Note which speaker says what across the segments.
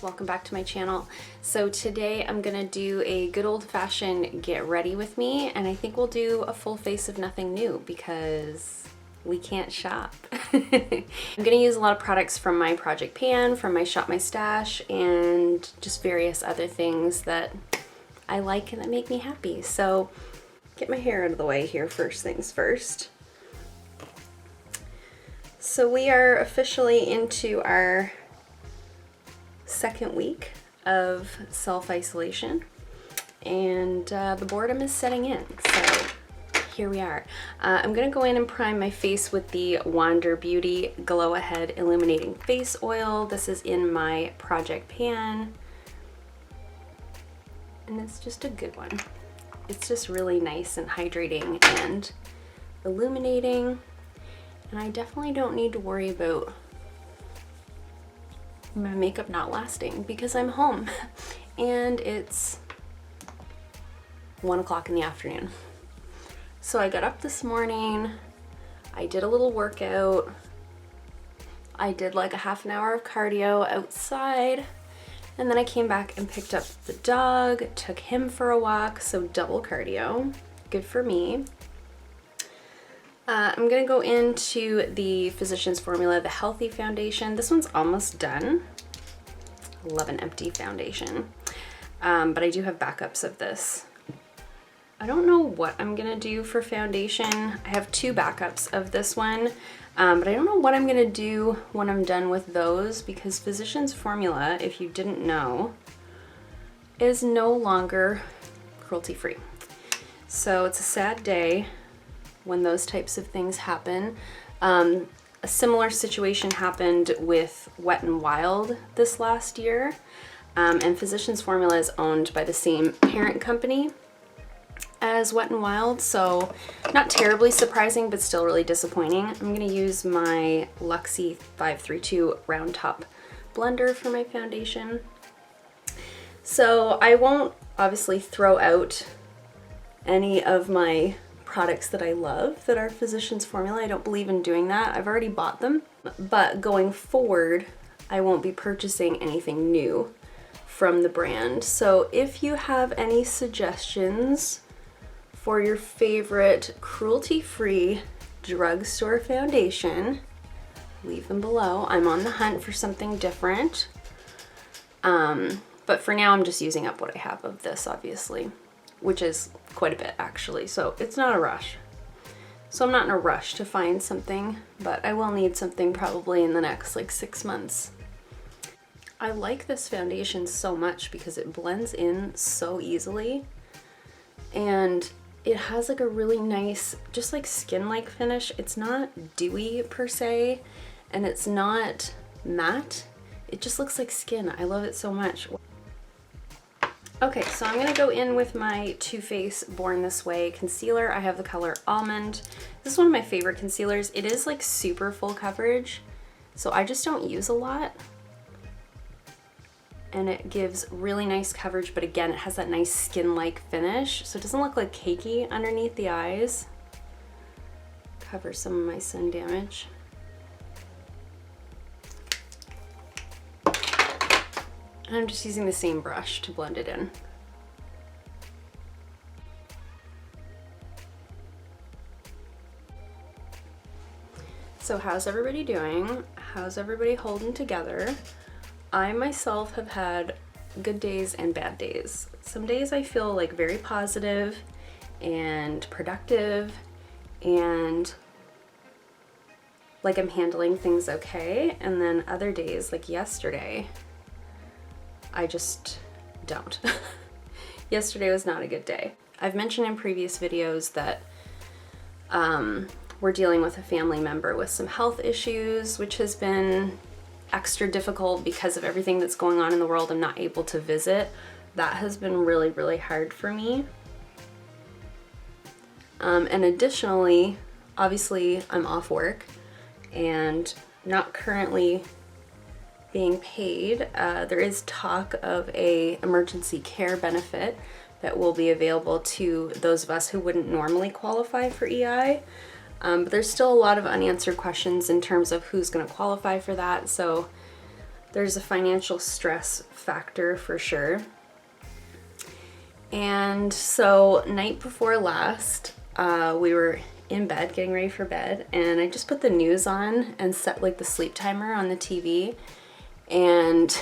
Speaker 1: welcome back to my channel. So today I'm gonna do a good old-fashioned get ready with me, and I think we'll do a full face of nothing new because we can't shop. I'm gonna use a lot of products from my project pan, from my Shop My Stash, and just various other things that I like and that make me happy. So get my hair out of the way here, first things first. So we are officially into our second week of self-isolation, and the boredom is setting in, so here we are. I'm gonna go in and prime my face with the Wander Beauty Glow Ahead Illuminating Face Oil. This is in my project pan, and it's just a good one. It's just really nice and hydrating and illuminating, and I definitely don't need to worry about my makeup not lasting because I'm home and it's 1 o'clock in the afternoon. So I got up this morning, I did a little workout, I did like a half an hour of cardio outside, and then I came back and picked up the dog, took him for a walk, so double cardio, good for me. I'm gonna go into the Physicians Formula, the Healthy Foundation. This one's almost done. I love an empty foundation, but I do have backups of this. I don't know what I'm gonna do for foundation. I have 2 backups of this one, but I don't know what I'm gonna do when I'm done with those, because Physicians Formula, if you didn't know, is no longer cruelty-free. So it's a sad day when those types of things happen. A similar situation happened with Wet n Wild this last year, and Physicians Formula is owned by the same parent company as Wet n Wild, so not terribly surprising, but still really disappointing. I'm gonna use my Luxie 532 round top blender for my foundation. So I won't obviously throw out any of my products that I love that are Physicians Formula. I don't believe in doing that. I've already bought them, but going forward, I won't be purchasing anything new from the brand. So if you have any suggestions for your favorite cruelty-free drugstore foundation, leave them below. I'm on the hunt for something different. But for now, I'm just using up what I have of this, obviously, which is quite a bit actually, so it's not a rush. So I'm not in a rush to find something, but I will need something probably in the next like 6 months. I like this foundation so much because it blends in so easily, and it has like a really nice, just like skin-like finish. It's not dewy per se, and it's not matte. It just looks like skin. I love it so much. Okay, so I'm gonna go in with my Too Faced Born This Way concealer. I have the color Almond. This is one of my favorite concealers. It is like super full coverage, so I just don't use a lot. And it gives really nice coverage, but again, it has that nice skin-like finish, so it doesn't look like cakey underneath the eyes. Cover some of my sun damage. And I'm just using the same brush to blend it in. So how's everybody doing? How's everybody holding together? I myself have had good days and bad days. Some days I feel like very positive and productive and like I'm handling things okay. And then other days, like yesterday, I just don't. Yesterday was not a good day. I've mentioned in previous videos that we're dealing with a family member with some health issues, which has been extra difficult because of everything that's going on in the world. I'm not able to visit. That has been really, really hard for me. And additionally, obviously I'm off work and not currently being paid. There is talk of a emergency care benefit that will be available to those of us who wouldn't normally qualify for EI. But there's still a lot of unanswered questions in terms of who's going to qualify for that. So there's a financial stress factor for sure. And so night before last, we were in bed getting ready for bed, and I just put the news on and set like the sleep timer on the TV, and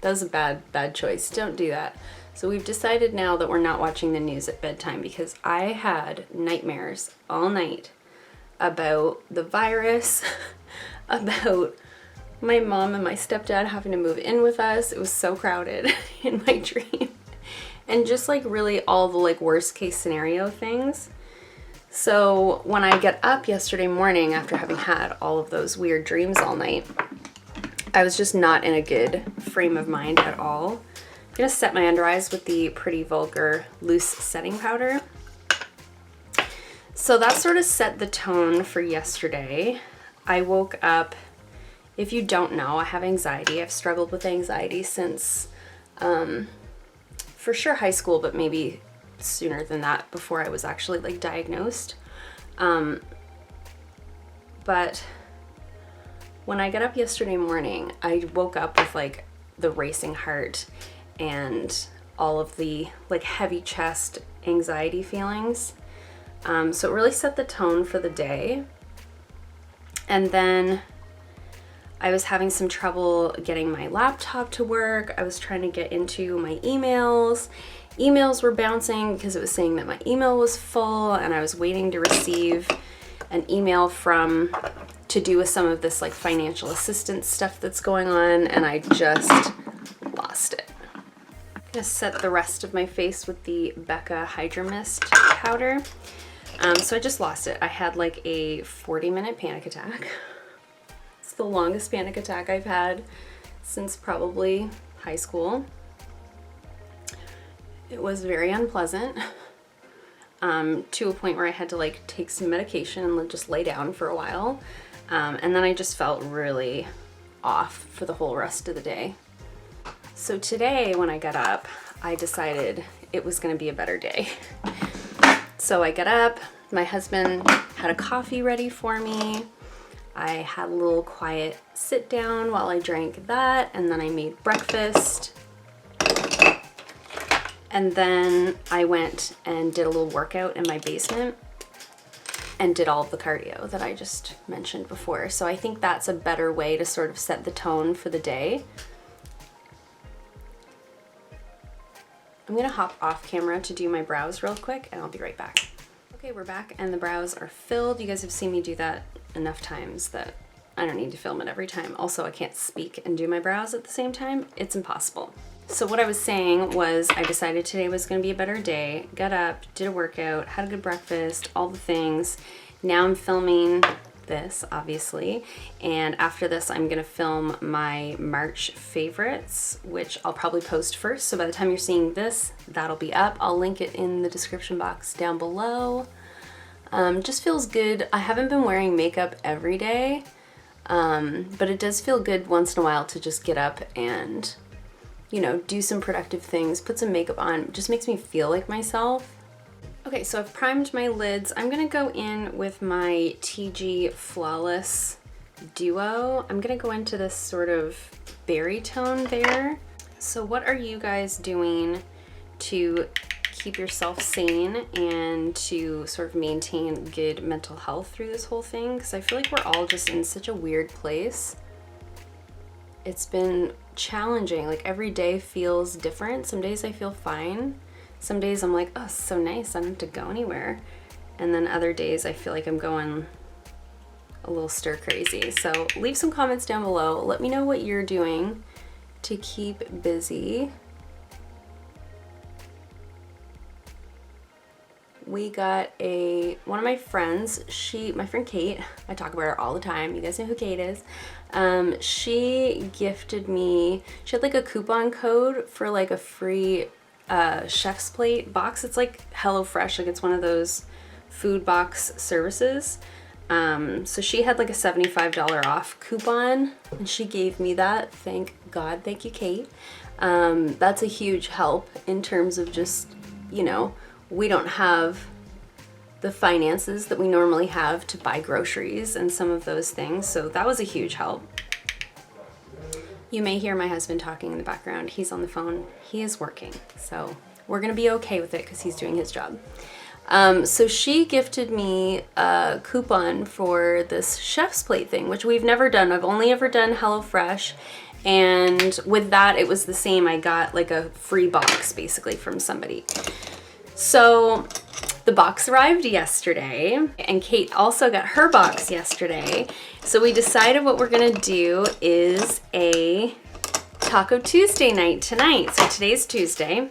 Speaker 1: that was a bad choice. Don't do that. So we've decided now that we're not watching the news at bedtime because I had nightmares all night about the virus, about my mom and my stepdad having to move in with us. It was so crowded in my dream. And just like really all the like worst case scenario things. So when I get up yesterday morning after having had all of those weird dreams all night, I was just not in a good frame of mind at all. I'm gonna set my under eyes with the Pretty Vulgar Loose Setting Powder. So that sort of set the tone for yesterday. I woke up, if you don't know, I have anxiety. I've struggled with anxiety since, for sure high school, but maybe sooner than that, before I was actually like diagnosed. But when I got up yesterday morning, I woke up with like the racing heart and all of the like heavy chest anxiety feelings. So it really set the tone for the day. And then I was having some trouble getting my laptop to work. I was trying to get into my emails. Emails were bouncing because it was saying that my email was full, and I was waiting to receive an email to do with some of this like financial assistance stuff that's going on, and I just lost it. I'm gonna set the rest of my face with the Becca Hydra Mist powder. So I just lost it. I had like a 40-minute panic attack. It's the longest panic attack I've had since probably high school. It was very unpleasant, to a point where I had to like take some medication and just lay down for a while. And then I just felt really off for the whole rest of the day. So today when I got up, I decided it was gonna be a better day. So I got up, my husband had a coffee ready for me. I had a little quiet sit down while I drank that, and then I made breakfast. And then I went and did a little workout in my basement and did all of the cardio that I just mentioned before. So I think that's a better way to sort of set the tone for the day. I'm gonna hop off camera to do my brows real quick, and I'll be right back. Okay, we're back and the brows are filled. You guys have seen me do that enough times that I don't need to film it every time. Also, I can't speak and do my brows at the same time. It's impossible. So what I was saying was I decided today was gonna be a better day. Got up, did a workout, had a good breakfast, all the things. Now I'm filming this, obviously. And after this, I'm gonna film my March favorites, which I'll probably post first. So by the time you're seeing this, that'll be up. I'll link it in the description box down below. Just feels good. I haven't been wearing makeup every day, but it does feel good once in a while to just get up and, you know, do some productive things, put some makeup on. It just makes me feel like myself. Okay, so I've primed my lids. I'm gonna go in with my TG Flawless Duo. I'm gonna go into this sort of berry tone there. So what are you guys doing to keep yourself sane and to sort of maintain good mental health through this whole thing? Because I feel like we're all just in such a weird place. It's been challenging. Like every day feels different. Some days I feel fine. Some days I'm like, oh, so nice, I don't have to go anywhere. And then other days I feel like I'm going a little stir crazy. So leave some comments down below. Let me know what you're doing to keep busy. We got one of my friends, my friend Kate, I talk about her all the time. You guys know who Kate is. She gifted me, she had like a coupon code for like a free chef's plate box. It's like HelloFresh, like it's one of those food box services. So she had like a $75 off coupon and she gave me that. Thank God. Thank you, Kate. That's a huge help in terms of just, you know, we don't have the finances that we normally have to buy groceries and some of those things. So that was a huge help. You may hear my husband talking in the background. He's on the phone. He is working, so we're gonna be okay with it because he's doing his job. So she gifted me a coupon for this chef's plate thing, which we've never done. I've only ever done HelloFresh, and with that it was the same. I got like a free box basically from somebody. So the box arrived yesterday, and Kate also got her box yesterday. So we decided what we're gonna do is a Taco Tuesday night tonight. So today's Tuesday.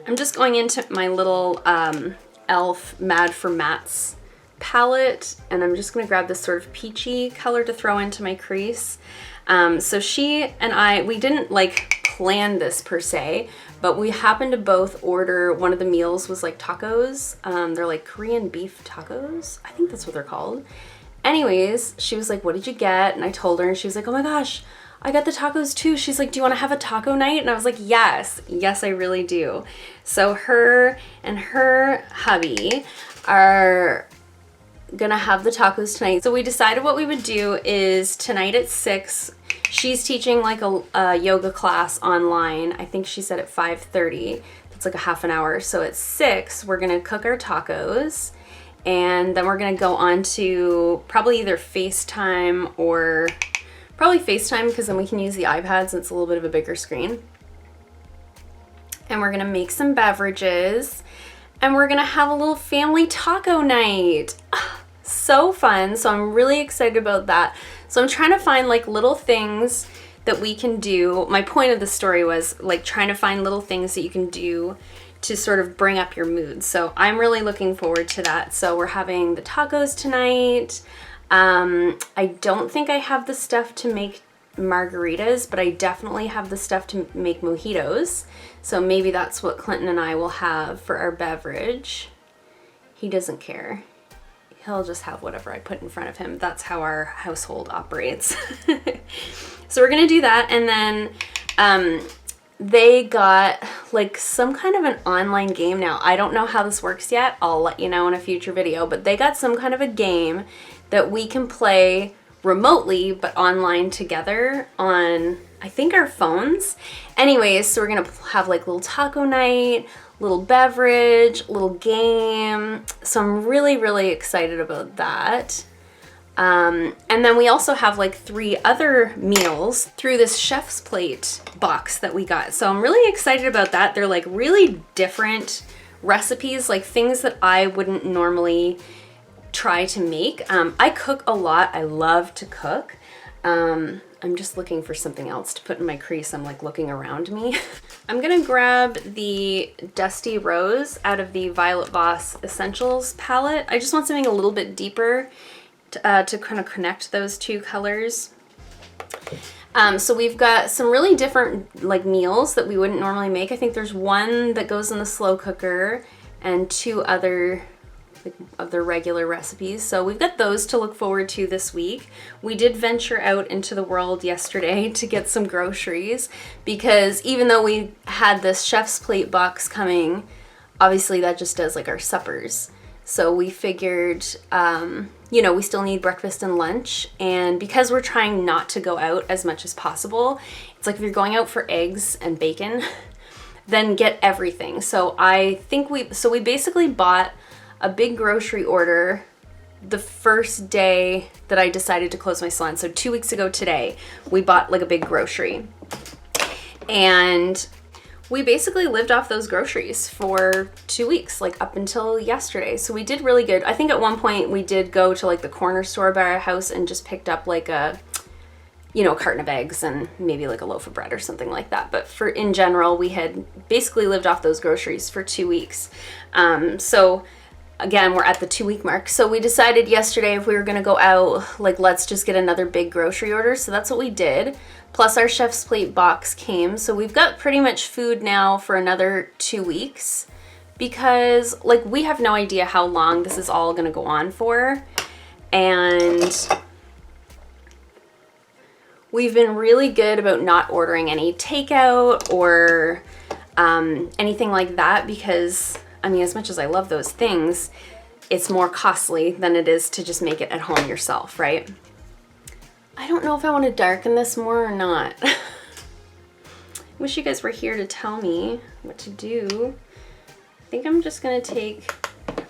Speaker 1: I'm just going into my little e.l.f. Mad for Mattes palette, and I'm just gonna grab this sort of peachy color to throw into my crease. So she and I, we didn't like plan this per se, but we happened to both order, one of the meals was like tacos. They're like Korean beef tacos. I think that's what they're called. Anyways, she was like, what did you get? And I told her, and she was like, oh my gosh, I got the tacos too. She's like, do you want to have a taco night? And I was like, yes, I really do. So her and her hubby are gonna have the tacos tonight. So we decided what we would do is tonight at 6, she's teaching like a yoga class online. I think she said at 5:30. That's like a half an hour. So at 6, we're gonna cook our tacos, and then we're gonna go on to probably either FaceTime or probably FaceTime, because then we can use the iPads and it's a little bit of a bigger screen. And we're gonna make some beverages, and we're gonna have a little family taco night. So fun. So I'm really excited about that. So I'm trying to find like little things that we can do. My point of the story was like trying to find little things that you can do to sort of bring up your mood. So I'm really looking forward to that. So we're having the tacos tonight. I don't think I have the stuff to make margaritas, but I definitely have the stuff to make mojitos. So maybe that's what Clinton and I will have for our beverage. He doesn't care. He'll just have whatever I put in front of him. That's how our household operates. So we're gonna do that, and then they got like some kind of an online game now. I don't know how this works yet. I'll let you know in a future video, but they got some kind of a game that we can play remotely but online together on, I think, our phones. Anyways, so we're gonna have like little taco night, little beverage, little game. So I'm really, really excited about that. And then we also have like 3 other meals through this chef's plate box that we got. So I'm really excited about that. They're like really different recipes, like things that I wouldn't normally try to make. I cook a lot. I love to cook. I'm just looking for something else to put in my crease. I'm like looking around me. I'm gonna grab the Dusty Rose out of the Violet Voss Essentials palette. I just want something a little bit deeper to kind of connect those 2 colors. So we've got some really different like meals that we wouldn't normally make. I think there's one that goes in the slow cooker and 2 other of their regular recipes. So we've got those to look forward to this week. We did venture out into the world yesterday to get some groceries, because even though we had this chef's plate box coming, obviously that just does like our suppers. So we figured, you know, we still need breakfast and lunch. And because we're trying not to go out as much as possible, it's like if you're going out for eggs and bacon, then get everything. So I think we basically bought a big grocery order the first day that I decided to close my salon. So 2 weeks ago today, we bought like a big grocery. And we basically lived off those groceries for 2 weeks, like up until yesterday. So we did really good. I think at one point we did go to like the corner store by our house and just picked up like a, you know, a carton of eggs and maybe like a loaf of bread or something like that. But for in general, we had basically lived off those groceries for 2 weeks. So again, we're at the 2-week mark. So we decided yesterday if we were going to go out, like, let's just get another big grocery order. So that's what we did. Plus our chef's plate box came. So we've got pretty much food now for another 2 weeks, because like we have no idea how long this is all going to go on for. And we've been really good about not ordering any takeout or anything like that, because I mean, as much as I love those things, it's more costly than it is to just make it at home yourself, right? I don't know if I want to darken this more or not. Wish you guys were here to tell me what to do. I think I'm just gonna take,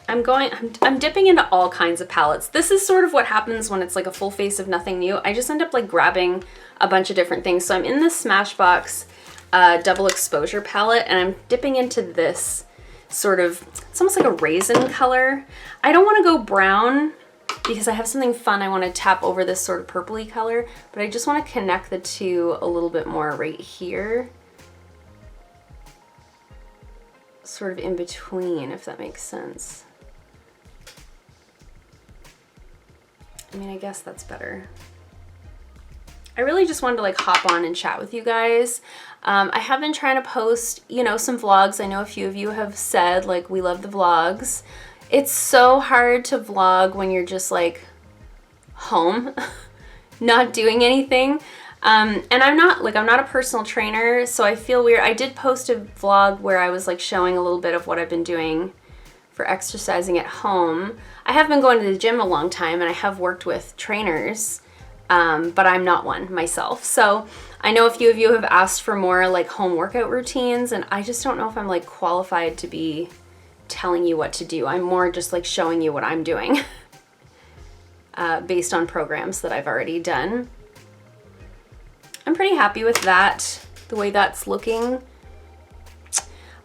Speaker 1: I'm dipping into all kinds of palettes. This is sort of what happens when it's like a full face of nothing new. I just end up like grabbing a bunch of different things. So I'm in this Smashbox double exposure palette, and I'm dipping into this sort of, it's almost like a raisin color. I don't want to go brown because I have something fun I want to tap over this sort of purpley color, but I just want to connect the two a little bit more right here. Sort of in between, if that makes sense. I mean, I guess that's better. I really just wanted to like hop on and chat with you guys. I have been trying to post, you know, some vlogs. I know a few of you have said like, we love the vlogs. It's so hard to vlog when you're just like home, not doing anything. And I'm not a personal trainer, so I feel weird. I did post a vlog where I was like showing a little bit of what I've been doing for exercising at home. I have been going to the gym a long time, and I have worked with trainers, but I'm not one myself. So I know a few of you have asked for more like home workout routines, and I just don't know if I'm like qualified to be telling you what to do. I'm more just like showing you what I'm doing based on programs that I've already done. I'm pretty happy with that, the way that's looking.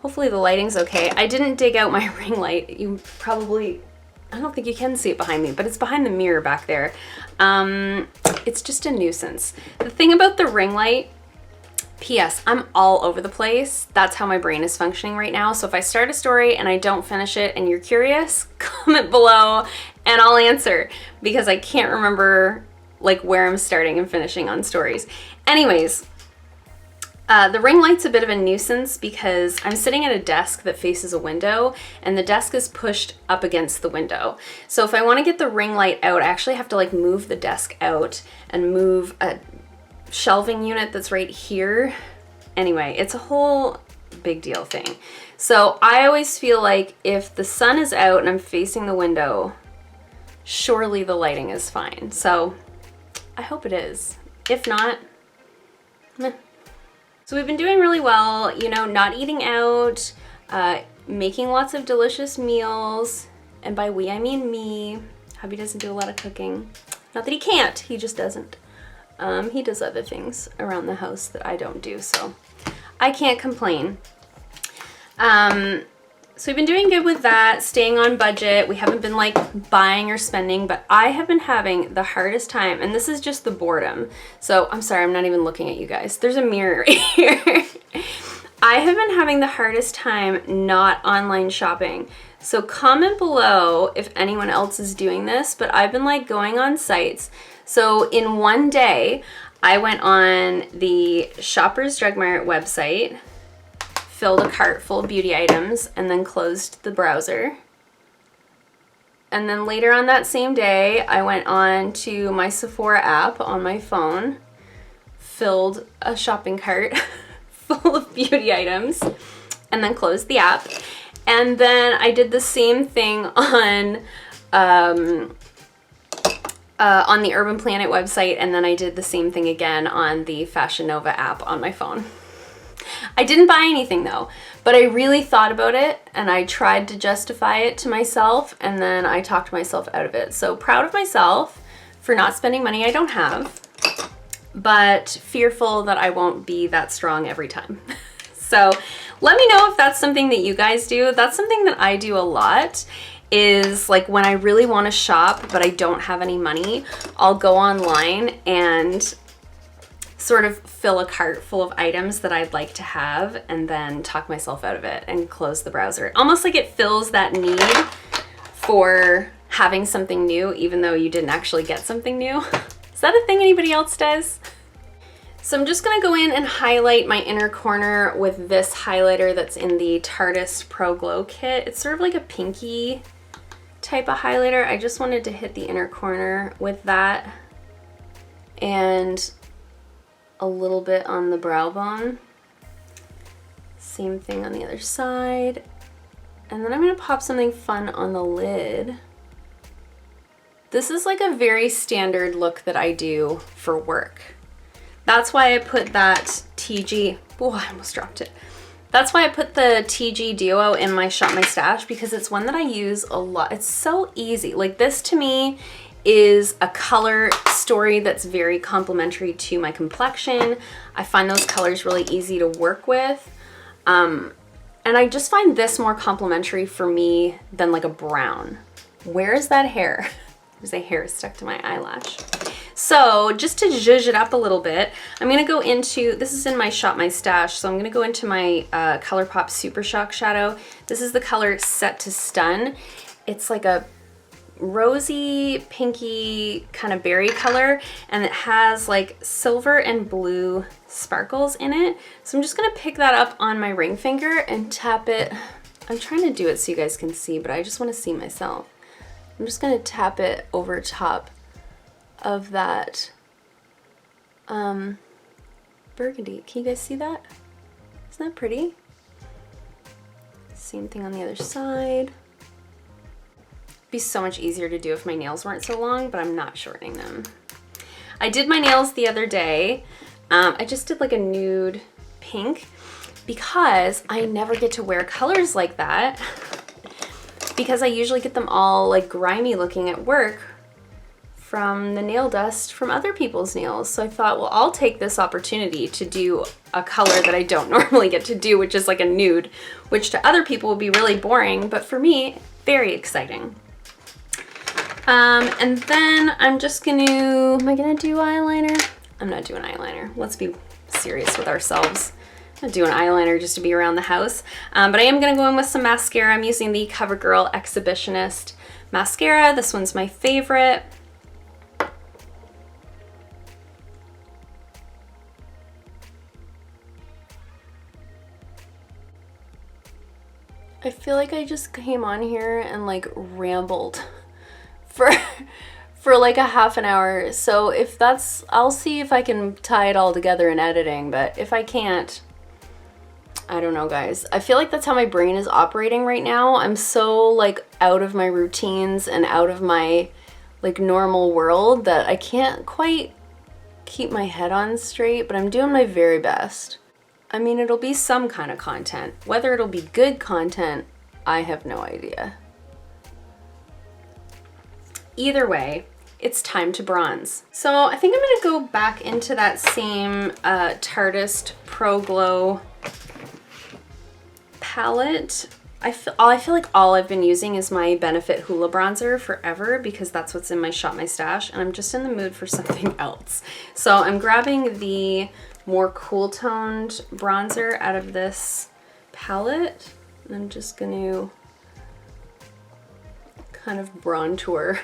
Speaker 1: Hopefully the lighting's okay. I didn't dig out my ring light. You probably, I don't think you can see it behind me, but it's behind the mirror back there. It's just a nuisance. The thing about the ring light, P.S., I'm all over the place. That's how my brain is functioning right now. So if I start a story and I don't finish it and you're curious, comment below and I'll answer, because I can't remember like where I'm starting and finishing on stories. Anyways, the ring light's a bit of a nuisance because I'm sitting at a desk that faces a window, and the desk is pushed up against the window. So if I want to get the ring light out, I actually have to like move the desk out and move a shelving unit that's right here. Anyway, it's a whole big deal thing. So I always feel like if the sun is out and I'm facing the window, surely the lighting is fine. So I hope it is. If not, meh. So we've been doing really well, you know, not eating out, making lots of delicious meals. And by we, I mean me. Hubby doesn't do a lot of cooking. Not that he can't, he just doesn't. He does other things around the house that I don't do, so I can't complain. So we've been doing good with that, staying on budget. We haven't been like buying or spending, but I have been having the hardest time, and this is just the boredom. So I'm sorry, I'm not even looking at you guys. There's a mirror right here. I have been having the hardest time not online shopping. So comment below if anyone else is doing this, but I've been like going on sites. So in one day, I went on the Shoppers Drug Mart website, filled a cart full of beauty items, and then closed the browser. And then later on that same day, I went on to my Sephora app on my phone, filled a shopping cart full of beauty items, and then closed the app. And then I did the same thing on the Urban Planet website, and then I did the same thing again on the Fashion Nova app on my phone. I didn't buy anything though, but I really thought about it and I tried to justify it to myself, and then I talked myself out of it. So proud of myself for not spending money I don't have, but fearful that I won't be that strong every time. So let me know if that's something that you guys do. That's something that I do a lot, is like when I really want to shop but I don't have any money, I'll go online and sort of fill a cart full of items that I'd like to have and then talk myself out of it and close the browser. Almost like it fills that need for having something new even though you didn't actually get something new. Is that a thing anybody else does? So I'm just gonna go in and highlight my inner corner with this highlighter that's in the Tarteist Pro Glow Kit. It's sort of like a pinky type of highlighter. I just wanted to hit the inner corner with that and a little bit on the brow bone. Same thing on the other side. And then I'm gonna pop something fun on the lid. This is like a very standard look that I do for work. That's why I put that TG, oh, I almost dropped it. That's why I put the TG Duo in my Shop My Stash, because it's one that I use a lot. It's so easy. Like this to me is a color story that's very complementary to my complexion. I find those colors really easy to work with. And I just find this more complementary for me than like a brown. Where is that hair? There's a hair stuck to my eyelash. So just to zhuzh it up a little bit, I'm gonna go into, this is in my Shop My Stash, so I'm gonna go into my ColourPop Super Shock shadow. This is the color Set to Stun. It's like a rosy, pinky kind of berry color, and it has like silver and blue sparkles in it. So I'm just gonna pick that up on my ring finger and tap it. I'm trying to do it so you guys can see, but I just wanna see myself. I'm just gonna tap it over top of that burgundy. Can you guys see that? Isn't that pretty? Same thing on the other side. Be so much easier to do if my nails weren't so long, but I'm not shortening them. I did my nails the other day. I just did like a nude pink because I never get to wear colors like that, because I usually get them all like grimy looking at work from the nail dust from other people's nails. So I thought, well, I'll take this opportunity to do a color that I don't normally get to do, which is like a nude, which to other people would be really boring, but for me, very exciting. And then I'm just gonna, am I gonna do eyeliner? I'm not doing eyeliner. Let's be serious with ourselves. I'm not doing eyeliner just to be around the house. But I am gonna go in with some mascara. I'm using the CoverGirl Exhibitionist mascara. This one's my favorite. I feel like I just came on here and like rambled for like a half an hour. So if that's, I'll see if I can tie it all together in editing, but if I can't, I don't know, guys. I feel like that's how my brain is operating right now. I'm so like out of my routines and out of my like normal world that I can't quite keep my head on straight, but I'm doing my very best. I mean, it'll be some kind of content. Whether it'll be good content, I have no idea. Either way, it's time to bronze. So I think I'm gonna go back into that same Tarteist Pro Glow palette. I feel like all I've been using is my Benefit Hoola bronzer forever, because that's what's in my Shop My Stash, and I'm just in the mood for something else. So I'm grabbing the more cool toned bronzer out of this palette, and I'm just gonna kind of bronzer.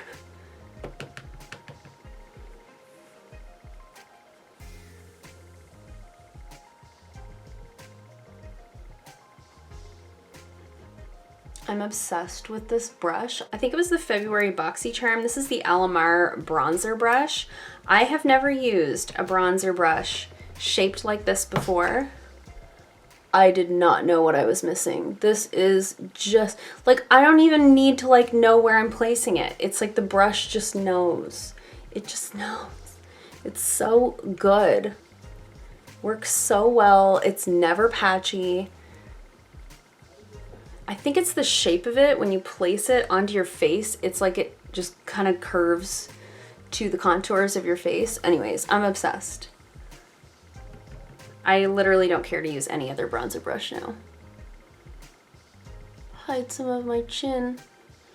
Speaker 1: I'm obsessed with this brush. I think it was the February BoxyCharm. This is the Alamar bronzer brush. I have never used a bronzer brush shaped like this before. I did not know what I was missing. This is just, like, I don't even need to like know where I'm placing it. It's like the brush just knows. It just knows. It's so good. Works so well. It's never patchy. I think it's the shape of it. When you place it onto your face, it's like it just kind of curves to the contours of your face. Anyways, I'm obsessed. I literally don't care to use any other bronzer brush now. Hide some of my chin.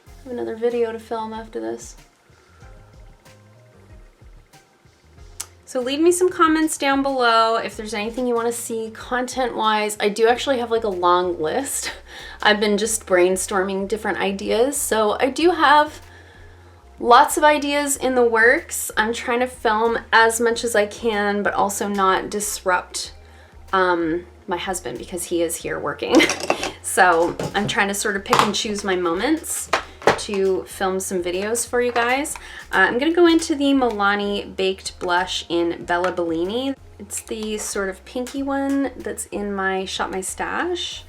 Speaker 1: I have another video to film after this. So leave me some comments down below if there's anything you want to see content-wise. I do actually have like a long list. I've been just brainstorming different ideas. So I do have lots of ideas in the works. I'm trying to film as much as I can, but also not disrupt my husband, because he is here working. So I'm trying to sort of pick and choose my moments to film some videos for you guys. I'm gonna go into the Milani Baked Blush in Bella Bellini. It's the sort of pinky one that's in my Shop My Stash.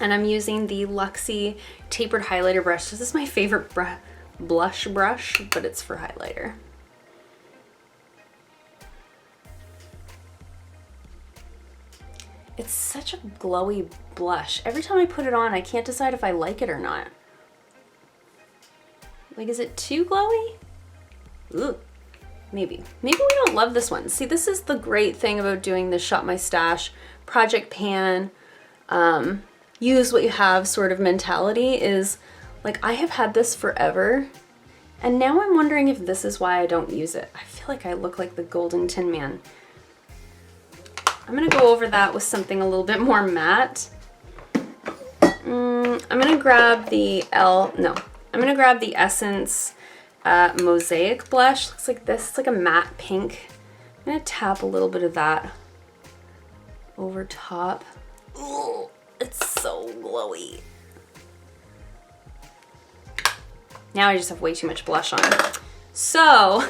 Speaker 1: And I'm using the Luxie Tapered Highlighter Brush. This is my favorite blush brush, but it's for highlighter. It's such a glowy blush. Every time I put it on, I can't decide if I like it or not. Like, is it too glowy? Ugh. Maybe. Maybe we don't love this one. See, this is the great thing about doing the Shop My Stash, Project Pan, use what you have sort of mentality is, like, I have had this forever, and now I'm wondering if this is why I don't use it. I feel like I look like the Golden Tin Man. I'm gonna go over that with something a little bit more matte. I'm gonna grab the I'm gonna grab the Essence Mosaic blush. Looks like this. It's like a matte pink. I'm gonna tap a little bit of that over top. Ooh, it's so glowy. Now I just have way too much blush on. So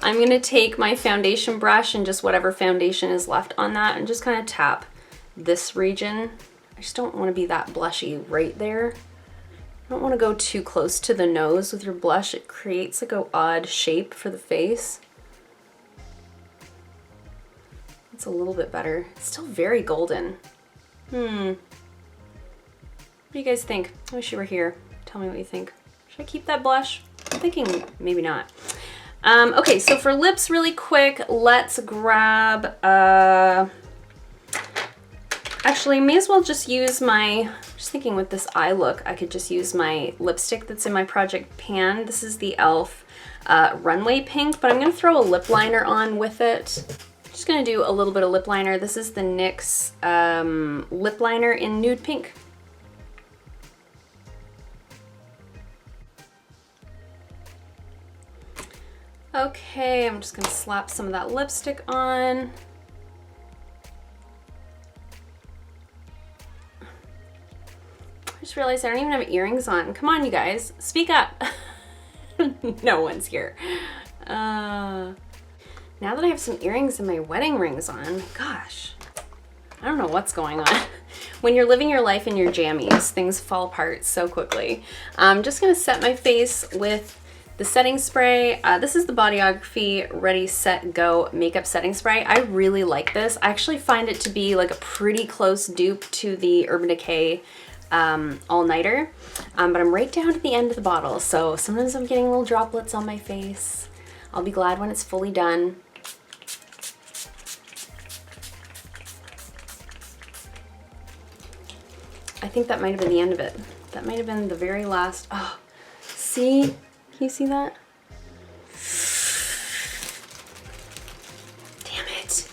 Speaker 1: I'm gonna take my foundation brush and just whatever foundation is left on that and just kind of tap this region. I just don't want to be that blushy right there. I don't want to go too close to the nose with your blush. It creates like an odd shape for the face. It's a little bit better. It's still very golden. What do you guys think? I wish you were here. Tell me what you think. Should I keep that blush? I'm thinking maybe not. Okay, so for lips really quick, let's grab, actually may as well just use my, just thinking with this eye look, I could just use my lipstick that's in my Project Pan. This is the e.l.f. Runway Pink, but I'm gonna throw a lip liner on with it. Just gonna do a little bit of lip liner. This is the NYX lip liner in Nude Pink. Okay, I'm just gonna slap some of that lipstick on. I just realized I don't even have earrings on. Come on, you guys, speak up. No one's here. Now that I have some earrings and my wedding rings on, gosh, I don't know what's going on. When you're living your life in your jammies, things fall apart so quickly. I'm just gonna set my face with the setting spray. This is the Bodyography Ready Set Go makeup setting spray. I really like this. I actually find it to be like a pretty close dupe to the Urban Decay all-nighter, but I'm right down to the end of the bottle, so sometimes I'm getting little droplets on my face. I'll be glad when it's fully done. I think that might have been the end of it. That might have been the very last. Oh, see? Can you see that? Damn it.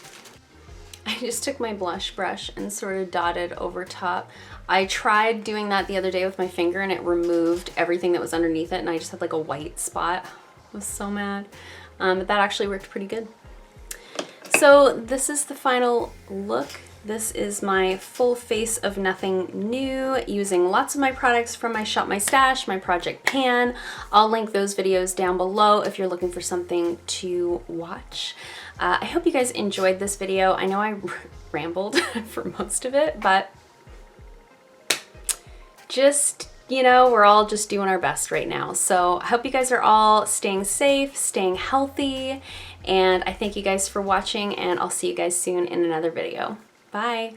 Speaker 1: I just took my blush brush and sort of dotted over top. I tried doing that the other day with my finger and it removed everything that was underneath it and I just had like a white spot. I was so mad. But that actually worked pretty good. So this is the final look. This is my full face of nothing new using lots of my products from my Shop My Stash, my Project Pan. I'll link those videos down below if you're looking for something to watch. I hope you guys enjoyed this video. I know I rambled for most of it, but just, you know, we're all just doing our best right now. So I hope you guys are all staying safe, staying healthy, and I thank you guys for watching, and I'll see you guys soon in another video. Bye.